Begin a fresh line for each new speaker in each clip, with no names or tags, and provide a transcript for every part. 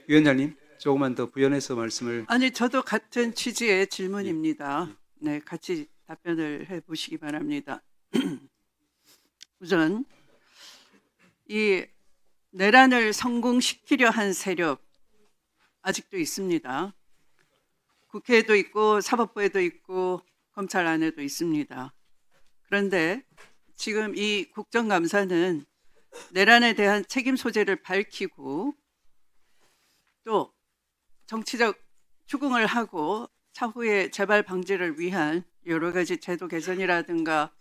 위원장님, 조금만 더 부연해서 말씀을.
아니, 저도 같은 취지의 질문입니다. 네, 같이 답변을 해 보시기 바랍니다. 우선 이 내란을 성공시키려 한 세력 아직도 있습니다. 국회에도 있고 사법부에도 있고 검찰 안에도 있습니다. 그런데 지금 이 국정감사는 내란에 대한 책임 소재를 밝히고 또 정치적 추궁을 하고 차후에 재발 방지를 위한 여러 가지 제도 개선이라든가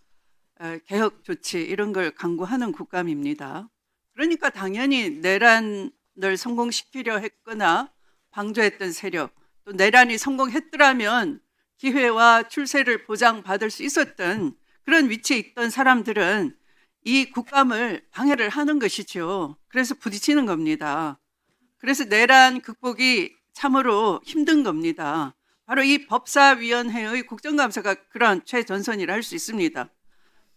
개혁 조치 이런 걸 강구하는 국감입니다. 그러니까 당연히 내란을 성공시키려 했거나 방조했던 세력, 또 내란이 성공했더라면 기회와 출세를 보장받을 수 있었던 그런 위치에 있던 사람들은 이 국감을 방해를 하는 것이죠. 그래서 부딪히는 겁니다. 그래서 내란 극복이 참으로 힘든 겁니다. 바로 이 법사위원회의 국정감사가 그런 최전선이라 할 수 있습니다.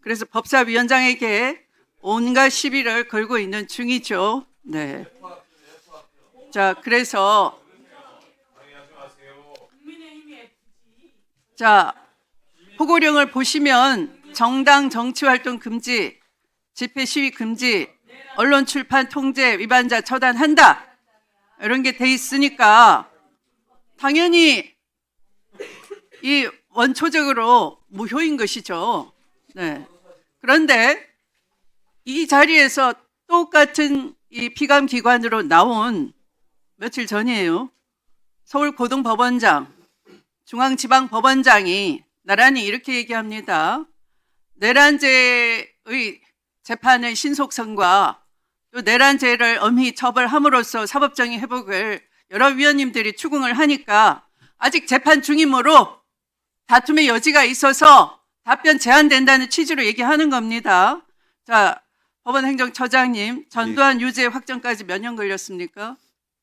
그래서 법사위원장에게 온갖 시비를 걸고 있는 중이죠. 네. 자, 그래서 자, 포고령을 보시면 정당 정치활동 금지, 집회 시위 금지, 언론 출판 통제 위반자 처단한다. 이런 게 돼 있으니까 당연히 이 원초적으로 무효인 것이죠. 네. 그런데 이 자리에서 똑같은 이 피감기관으로 나온 며칠 전이에요. 서울고등법원장, 중앙지방법원장이 나란히 이렇게 얘기합니다. 내란죄의 재판의 신속성과 또 내란죄를 엄히 처벌함으로써 사법정의 회복을 여러 위원님들이 추궁을 하니까 아직 재판 중이므로 다툼의 여지가 있어서 답변 제한된다는 취지로 얘기하는 겁니다. 자, 법원행정처장님, 전두환 유죄 확정까지 몇 년 걸렸습니까?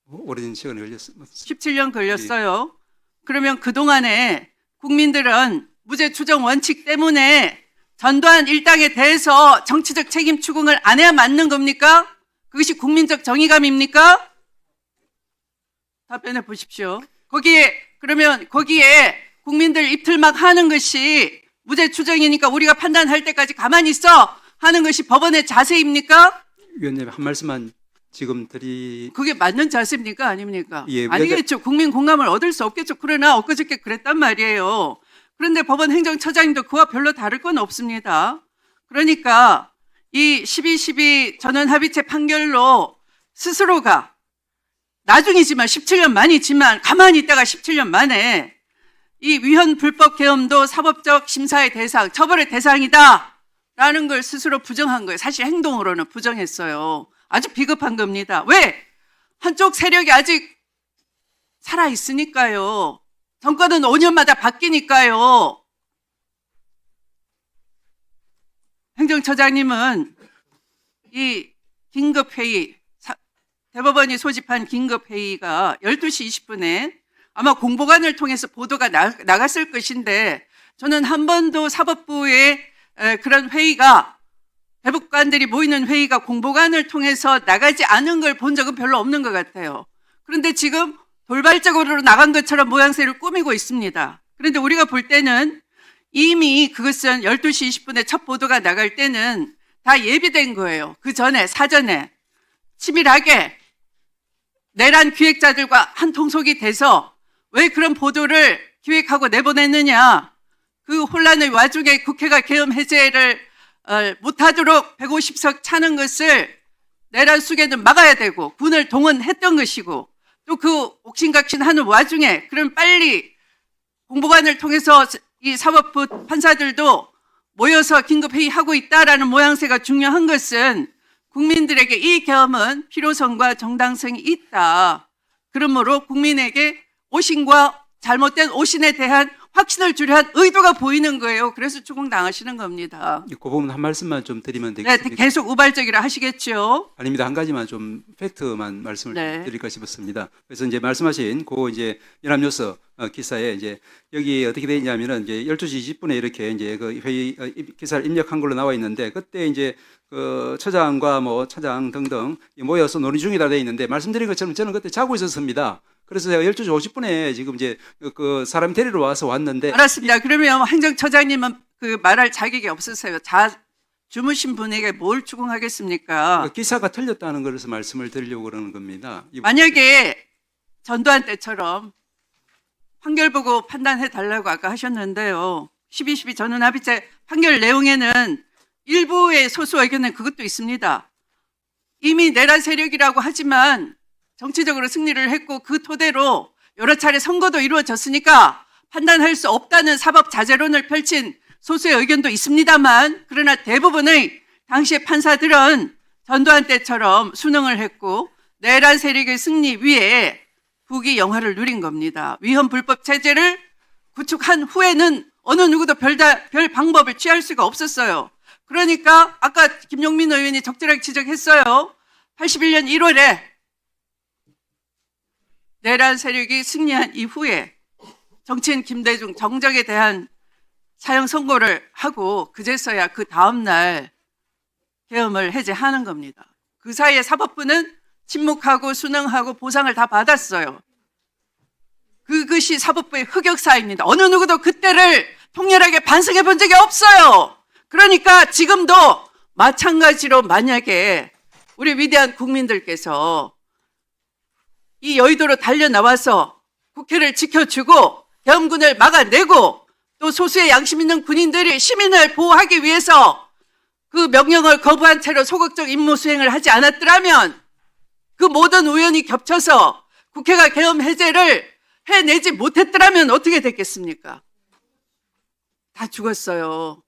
오래된 시간이 걸렸습니다.
17년 걸렸어요. 그러면 그동안에 국민들은 무죄 추정 원칙 때문에 전두환 일당에 대해서 정치적 책임 추궁을 안 해야 맞는 겁니까? 그것이 국민적 정의감입니까? 답변해 보십시오. 그러면 거기에 국민들 입틀막 하는 것이 무죄 추정이니까 우리가 판단할 때까지 가만히 있어 하는 것이 법원의 자세입니까?
위원님, 한 말씀만 지금
그게 맞는 자세입니까? 아닙니까?
예,
아니겠죠. 국민 공감을 얻을 수 없겠죠. 그러나 엊그저께 그랬단 말이에요. 그런데 법원 행정처장님도 그와 별로 다를 건 없습니다. 그러니까 이 12.12 전원합의체 판결로 스스로가 나중이지만 17년 만이지만 가만히 있다가 17년 만에 이 위헌 불법 계엄도 사법적 심사의 대상, 처벌의 대상이다 라는 걸 스스로 부정한 거예요. 사실 행동으로는 부정했어요. 아주 비겁한 겁니다. 왜? 한쪽 세력이 아직 살아있으니까요. 정권은 5년마다 바뀌니까요. 행정처장님은 이 긴급회의, 대법원이 소집한 긴급회의가 12시 20분에 아마 공보관을 통해서 보도가 나갔을 것인데 저는 한 번도 사법부의 그런 회의가 대법관들이 모이는 회의가 공보관을 통해서 나가지 않은 걸 본 적은 별로 없는 것 같아요. 그런데 지금 돌발적으로 나간 것처럼 모양새를 꾸미고 있습니다. 그런데 우리가 볼 때는 이미 그것은 12시 20분에 첫 보도가 나갈 때는 다 예비된 거예요. 그 전에 사전에 치밀하게 내란 기획자들과 한통속이 돼서 왜 그런 보도를 기획하고 내보냈느냐. 그 혼란의 와중에 국회가 계엄 해제를 못하도록 150석 차는 것을 내란 속에는 막아야 되고 군을 동원했던 것이고 또 그 옥신각신하는 와중에 그럼 빨리 공보관을 통해서 이 사법부 판사들도 모여서 긴급회의하고 있다라는 모양새가 중요한 것은 국민들에게 이 계엄은 필요성과 정당성이 있다. 그러므로 국민에게 오신과 잘못된 오신에 대한 확신을 주려 한 의도가 보이는 거예요. 그래서 추궁당하시는 겁니다.
그 부분 한 말씀만 좀 드리면
네,
되겠습니까?
계속 우발적이라 하시겠죠.
아닙니다. 한 가지만 좀 팩트만 말씀을
네.
드릴까 싶었습니다. 그래서 이제 말씀하신 그 이제 연합뉴스 기사에 이제 여기 어떻게 되어 있냐면은 이제 12시 20분에 이렇게 이제 그 회의 기사를 입력한 걸로 나와 있는데, 그때 이제 그 처장과 뭐 차장 등등 모여서 논의 중이다 되어 있는데, 말씀드린 것처럼 저는 그때 자고 있었습니다. 그래서 제가 12시 50분에 지금 이제 그 사람 데리러 와서 왔는데,
알았습니다. 그러면 행정처장님은 그 말할 자격이 없으세요. 주무신 분에게 뭘 추궁하겠습니까?
그 기사가 틀렸다는 것을 말씀을 드리려고 그러는 겁니다.
만약에 전두환 때처럼 판결 보고 판단해 달라고 아까 하셨는데요. 12.12 전원합의체 판결 내용에는 일부의 소수 의견은 그것도 있습니다. 이미 내란 세력이라고 하지만 정치적으로 승리를 했고 그 토대로 여러 차례 선거도 이루어졌으니까 판단할 수 없다는 사법 자제론을 펼친 소수의 의견도 있습니다만, 그러나 대부분의 당시의 판사들은 전두환 때처럼 순응을 했고 내란 세력의 승리 위에 국위 영화를 누린 겁니다. 위헌 불법 체제를 구축한 후에는 어느 누구도 별 방법을 취할 수가 없었어요. 그러니까 아까 김용민 의원이 적절하게 지적했어요. 81년 1월에 내란 세력이 승리한 이후에 정치인 김대중 정적에 대한 사형 선고를 하고 그제서야 그 다음날 계엄을 해제하는 겁니다. 그 사이에 사법부는 침묵하고 순응하고 보상을 다 받았어요. 그것이 사법부의 흑역사입니다. 어느 누구도 그때를 통렬하게 반성해 본 적이 없어요. 그러니까 지금도 마찬가지로 만약에 우리 위대한 국민들께서 이 여의도로 달려나와서 국회를 지켜주고 계엄군을 막아내고 또 소수의 양심 있는 군인들이 시민을 보호하기 위해서 그 명령을 거부한 채로 소극적 임무 수행을 하지 않았더라면, 그 모든 우연이 겹쳐서 국회가 계엄 해제를 해내지 못했더라면 어떻게 됐겠습니까? 다 죽었어요.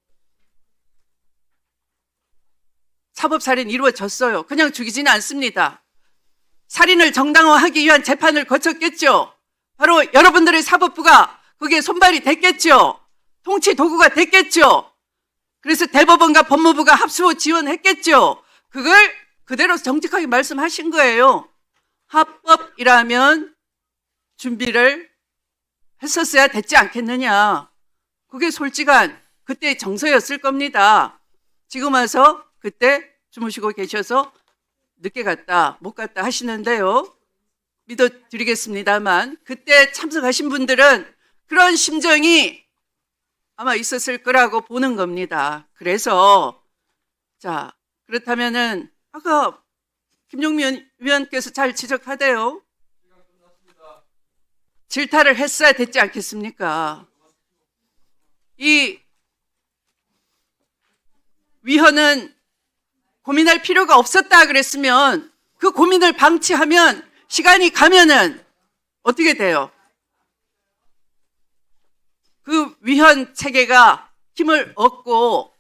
사법살인 이루어졌어요. 그냥 죽이지는 않습니다. 살인을 정당화하기 위한 재판을 거쳤겠죠. 바로 여러분들의 사법부가 거기에 손발이 됐겠죠. 통치 도구가 됐겠죠. 그래서 대법원과 법무부가 합수 지원했겠죠. 그걸 그대로 정직하게 말씀하신 거예요. 합법이라면 준비를 했었어야 됐지 않겠느냐. 그게 솔직한 그때의 정서였을 겁니다. 지금 와서 그때 주무시고 계셔서 늦게 갔다 못 갔다 하시는데요. 믿어드리겠습니다만 그때 참석하신 분들은 그런 심정이 아마 있었을 거라고 보는 겁니다. 그래서 자, 그렇다면은 아까 김용민 위원께서 잘 지적하대요. 질타를 했어야 됐지 않겠습니까? 이 위헌은 고민할 필요가 없었다 그랬으면 그 고민을 방치하면 시간이 가면은 어떻게 돼요? 그 위헌 체계가 힘을 얻고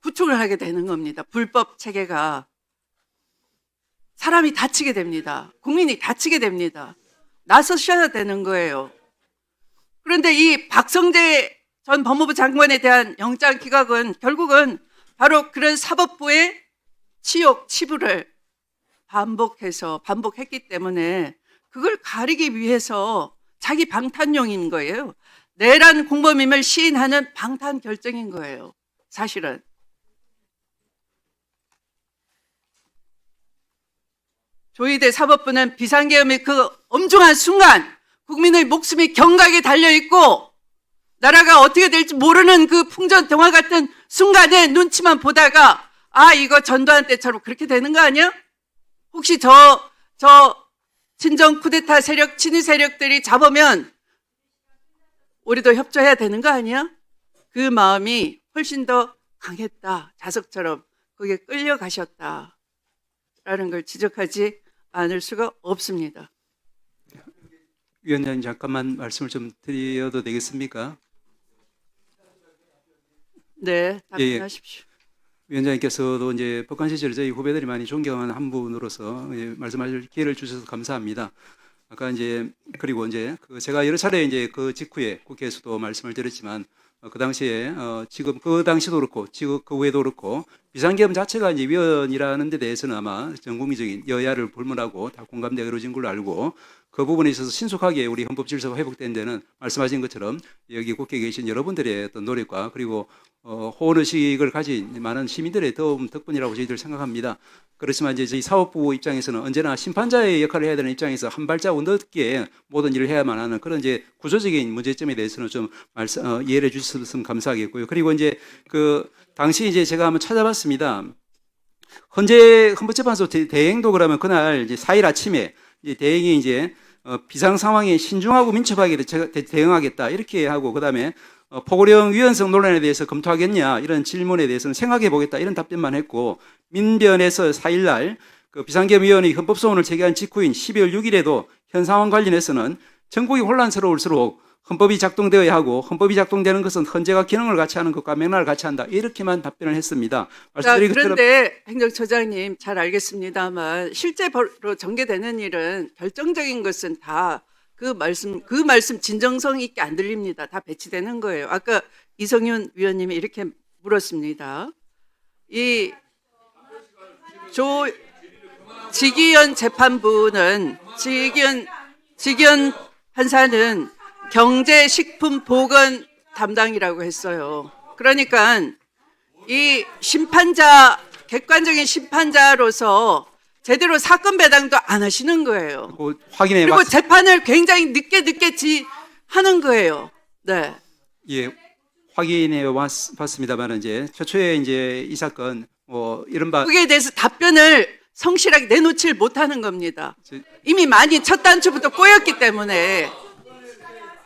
구축을 하게 되는 겁니다. 불법 체계가. 사람이 다치게 됩니다. 국민이 다치게 됩니다. 나서셔야 되는 거예요. 그런데 이 박성재 전 법무부 장관에 대한 영장 기각은 결국은 바로 그런 사법부의 치욕, 치부를 반복했기 때문에 그걸 가리기 위해서 자기 방탄용인 거예요. 내란 공범임을 시인하는 방탄 결정인 거예요. 사실은. 조희대 사법부는 비상계엄의 그 엄중한 순간 국민의 목숨이 경각에 달려있고 나라가 어떻게 될지 모르는 그 풍전등화 같은 순간에 눈치만 보다가 아 이거 전두환 때처럼 그렇게 되는 거 아니야? 혹시 저 친정 쿠데타 세력, 친위 세력들이 잡으면 우리도 협조해야 되는 거 아니야? 그 마음이 훨씬 더 강했다. 자석처럼 거기에 끌려가셨다. 라는 걸 지적하지 않을 수가 없습니다.
위원장님 잠깐만 말씀을 좀 드려도 되겠습니까?
네,
예.
답변하십시오.
위원장님께서도 이제 법관 시절 저희 후배들이 많이 존경하는 한 분으로서 말씀하실 기회를 주셔서 감사합니다. 아까 이제 그리고 이제 그 제가 여러 차례 이제 그 직후에 국회에서도 말씀을 드렸지만 그 당시에 지금 그 당시도 그렇고 지금 그 후에도 그렇고 비상계엄 자체가 이제 위헌이라는 데 대해서는 아마 전 국민적인 여야를 불문하고 다 공감대가 이루어진 걸로 알고 그 부분에 있어서 신속하게 우리 헌법 질서가 회복된 데는 말씀하신 것처럼 여기 국회에 계신 여러분들의 어떤 노력과 그리고 호언 의식을 가진 많은 시민들의 도움 덕분이라고 저희들 생각합니다. 그렇지만 이제 저희 사법부 입장에서는 언제나 심판자의 역할을 해야 되는 입장에서 한 발자국 늦게 모든 일을 해야만 하는 그런 이제 구조적인 문제점에 대해서는 좀 이해를 해주셨으면 감사하겠고요. 그리고 이제 그 당시 이제 제가 한번 찾아봤습니다. 헌재 헌법재판소 대행도 그러면 그날 이제 4일 아침에 이제 대행이 이제 비상 상황에 신중하고 민첩하게 대응하겠다 이렇게 하고 그다음에 포고령 위헌성 논란에 대해서 검토하겠냐 이런 질문에 대해서는 생각해 보겠다 이런 답변만 했고 민변에서 4일날 그 비상계엄위원회 헌법소원을 제기한 직후인 12월 6일에도 현 상황 관련해서는 전국이 혼란스러울수록 헌법이 작동되어야 하고 헌법이 작동되는 것은 헌재가 기능을 같이 하는 것과 맥락을 같이 한다 이렇게 답변을 했습니다. 말씀드린 것처럼
그런데 행정처장님 잘 알겠습니다만 실제로 전개되는 일은 결정적인 것은 다 그 말씀 진정성 있게 안 들립니다. 다 배치되는 거예요. 아까 이성윤 위원님이 이렇게 물었습니다. 이 지기현 재판부는 지기현 판사는 경제식품보건 담당이라고 했어요. 그러니까 이 객관적인 심판자로서 제대로 사건 배당도 안 하시는 거예요. 그리고 재판을 굉장히 늦게 하는 거예요. 네.
예, 확인해 봤습니다만 이제 최초에 이제 이 사건 이른바
거기에 대해서 답변을 성실하게 내놓질 못하는 겁니다. 이미 많이 첫 단추부터 꼬였기 때문에